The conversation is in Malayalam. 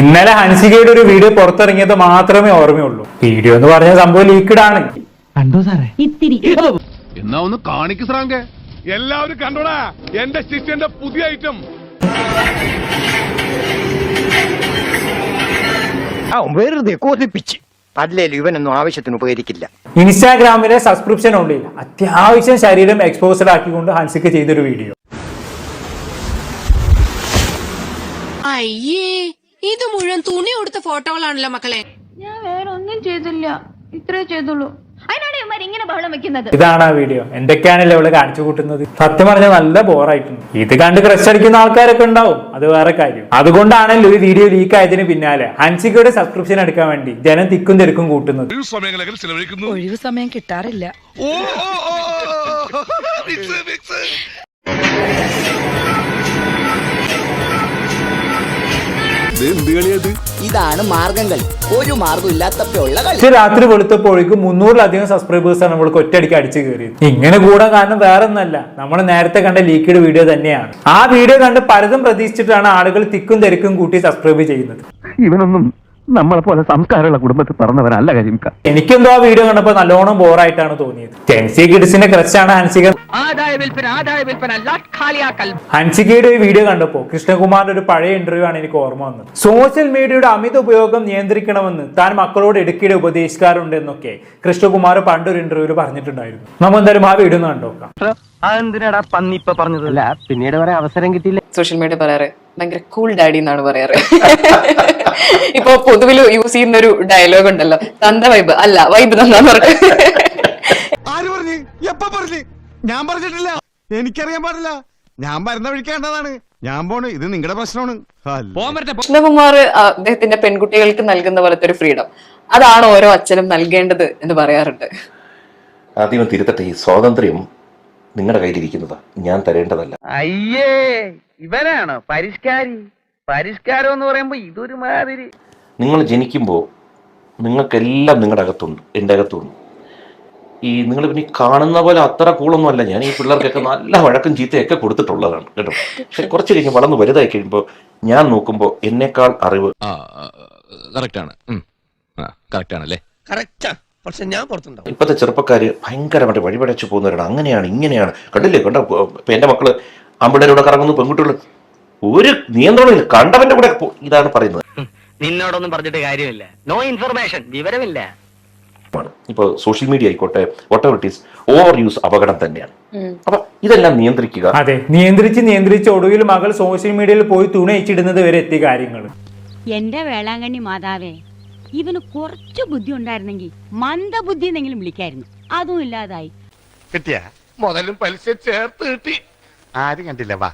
ഇന്നലെ ഹൻസികയുടെ ഒരു വീഡിയോ പുറത്തിറങ്ങിയത് മാത്രമേ ഓർമ്മയുള്ളൂ. വീഡിയോ എന്ന് പറഞ്ഞ സംഭവം ലീക്ക്ഡ് ആണ്. കണ്ടോ സാറേ? ഇത്തിരി എന്നാ ഒന്ന് കാണിക്ക് ശ്രാങ്കെ. എല്ലാവരും കണ്ടോടാ എന്റെ ശിഷ്യന്റെ പുതിയ ഐറ്റം. വെറുതെ കൊതിപ്പിച്ച് അല്ലേലും ഇവനൊന്നും ആവശ്യത്തിന് ഉപകരിക്കില്ല. ഇൻസ്റ്റാഗ്രാമിലെ സബ്സ്ക്രിപ്ഷൻ ഉള്ളിൽ അത്യാവശ്യം ശരീരം എക്സ്പോസ്ഡ് ആക്കിക്കൊണ്ട് ഹൻസിക ചെയ്തൊരു വീഡിയോ. അയ്യേ, ഇത് മുഴുവൻ തുണി കൊടുത്ത ഫോട്ടോകളാണല്ലോ മക്കളെ. ഞാൻ വേറെ ഒന്നും ചെയ്തില്ല, ഇത്രേ ചെയ്തുള്ളൂ. അതിനാണ് ഇവന്മാർ ഇങ്ങനെ ബഹളം വെക്കുന്നത്. ഇതാണ് ആ വീഡിയോ. എന്തൊക്കെയാണല്ലോ അവള് കാണിച്ചു കൂട്ടുന്നത്. സത്യം പറഞ്ഞാൽ നല്ല ബോറായിട്ടുണ്ട്. ഇത് കണ്ട് ക്രഷ് അടിക്കുന്ന ആൾക്കാരൊക്കെ ഉണ്ടാവും, അത് വേറെ കാര്യം. അതുകൊണ്ടാണല്ലോ ഈ വീഡിയോ ലീക്ക് ആയതിന് പിന്നാലെ ഹൻസികയുടെ സബ്സ്ക്രിപ്ഷൻ എടുക്കാൻ വേണ്ടി ജനം തിക്കും തിരക്കും കൂട്ടുന്നത്. ഒഴിവ് സമയം കിട്ടാറില്ല. ഇതാണ് മാർഗങ്ങൾ. ഒരു മാർഗം ഇല്ലാത്തപ്പോഴുള്ള കളി. പക്ഷെ രാത്രി വെളുത്തപ്പോഴേക്കും 300-ലധികം സബ്സ്ക്രൈബേഴ്സാണ് നമ്മൾക്ക് ഒറ്റയടിക്ക് അടിച്ചു കയറിയത്. ഇങ്ങനെ കൂടാൻ കാരണം വേറെ ഒന്നല്ല, നമ്മൾ നേരത്തെ കണ്ട ലീക്ക്ഡ് വീഡിയോ തന്നെയാണ്. ആ വീഡിയോ കണ്ട് പലതും പ്രതീക്ഷിച്ചിട്ടാണ് ആളുകൾ തിക്കും തിരക്കും കൂട്ടി സബ്സ്ക്രൈബ് ചെയ്യുന്നത്. ഇവനൊന്നും നമ്മളെ പോലെ സംസ്കാരമുള്ള കുടുംബത്തിൽ പറഞ്ഞവനല്ല കരിമിക്ക. എനിക്കെന്തോ ആ വീഡിയോ കണ്ടപ്പോൾ നല്ലോണം ബോറായിട്ടാണ് തോന്നിയത്. ജെൻസി കിഡ്സിന്റെ ക്രഷാണ് ഹൻസിക. ഹൻസികയുടെ ഒരു വീഡിയോ കണ്ടപ്പോൾ കൃഷ്ണകുമാറിന്റെ ഒരു പഴയ ഇന്റർവ്യൂ ആണ് എനിക്ക് ഓർമ്മ വന്നത്. സോഷ്യൽ മീഡിയയുടെ അമിത ഉപയോഗം നിയന്ത്രിക്കണമെന്ന് താൻ മക്കളോട് ഇടയ്ക്കിടെ ഉപദേശിക്കാറുണ്ട് എന്നൊക്കെ കൃഷ്ണകുമാർ പണ്ടൊരു ഇന്റർവ്യൂവിൽ പറഞ്ഞിട്ടുണ്ടായിരുന്നു. നമ്മൾ എന്തായാലും ആ വീഡിയോ ഒന്ന് കണ്ടോക്കാം. അതെന്തിനാടാ പന്നിപ്പ പറഞ്ഞതല്ല, പിന്നീട് വരെ അവസരം കിട്ടിയില്ല. സോഷ്യൽ മീഡിയ പറയാറ് ഭയങ്കര കൂൾ ഡാഡി എന്നാണ് പറയാറ്. ഇപ്പൊ പൊതുവിൽ യൂസ് ചെയ്യുന്ന ഒരു ഡയലോഗ് ഉണ്ടല്ലോ, തന്ത വൈബ് അല്ല വൈബ് തന്നാന്ന് പറഞ്ഞു. ആര് പറഞ്ഞു? എപ്പ പറഞ്ഞു? ഞാൻ പറഞ്ഞിട്ടില്ല. എനിക്കറിയാൻ പാടില്ല. ഞാൻ മരുന്ന വിളിക്കേണ്ടതാണ്. ഞാൻ പോണ്. ഇത് നിങ്ങളുടെ പ്രശ്നമാണ്. കൃഷ്ണകുമാർ അദ്ദേഹത്തിന്റെ പെൺകുട്ടികൾക്ക് നൽകുന്ന പോലത്തെ ഒരു ഫ്രീഡം, അതാണ് ഓരോ അച്ഛനും നൽകേണ്ടത് എന്ന് പറയാറുണ്ട്. ആദ്യം തിരുത്തട്ടെ, ഈ സ്വാതന്ത്ര്യം നിങ്ങളുടെ കയ്യിലിരിക്കുന്നതാ, ഞാൻ തരേണ്ടതല്ല. അയ്യേ, ഇവനാണ് പരിഷ്കാരി. പരിഷ്കാരം എന്ന് പറയുമ്പോ ഇതൊരു മാതിരി. നിങ്ങൾ ജനിക്കുമ്പോൾ നിങ്ങൾക്കെല്ലാം നിങ്ങളുടെ അകത്തുണ്ട്, എൻ്റെ അകത്തുണ്ട്. ഈ നിങ്ങൾ പിന്നെ കാണുന്ന പോലെ അത്ര കൂളൊന്നും അല്ല ഞാൻ. ഈ പിള്ളേർക്കൊക്കെ നല്ല വഴക്കും ചീത്തയൊക്കെ കൊടുത്തിട്ടുള്ളതാണ് കേട്ടോ. പക്ഷെ കുറച്ച് കഴിഞ്ഞ് വളർന്ന് വലുതായി കഴിയുമ്പോൾ ഞാൻ നോക്കുമ്പോൾ എന്നേക്കാൾ അറിവ് ഇപ്പോഴത്തെ ചെറുപ്പക്കാര് ഭയങ്കരമായിട്ട് വഴിപടച്ചു പോകുന്നവരാണ്. അങ്ങനെയാണ് ഇങ്ങനെയാണ്. കണ്ടില്ലേ, കണ്ട ഇപ്പൊ എന്റെ മക്കള് അമ്പിടരൂടെ കറങ്ങുന്നു, പെൺകുട്ടികൾ ഒരു നിയന്ത്രണമില്ല, കണ്ടവന്റെ കൂടെ ഇതാണ് പറയുന്നത്. നിന്നോടൊന്നും പറഞ്ഞിട്ട് കാര്യമില്ല. നോ ഇൻഫർമേഷൻ, വിവരമില്ല. ഇപ്പൊ സോഷ്യൽ മീഡിയ ആയിക്കോട്ടെ, വോട്ടവർ ഇറ്റ് ഈസ്, ഓവർ യൂസ് അപകടം തന്നെയാണ്. അപ്പൊ ഇതെല്ലാം നിയന്ത്രിക്കുക. അതെ, നിയന്ത്രിച്ച് ഒടുവിൽ മകൾ സോഷ്യൽ മീഡിയയിൽ പോയി തുണയിച്ചിടുന്നത് വരെ എത്തിയ കാര്യങ്ങൾ. എന്റെ വേളാങ്കണ്ണി മാതാവേ, ഇവന് കുറച്ചു ബുദ്ധി ഉണ്ടായിരുന്നെങ്കിൽ മന്ദബുദ്ധി എന്നെങ്കിലും വിളിക്കായിരുന്നു. അതും ഇല്ലാതായി. കിട്ടിയ മുതലും പലിശ ചേർത്ത് കിട്ടി. ആരും കണ്ടില്ല. വാ.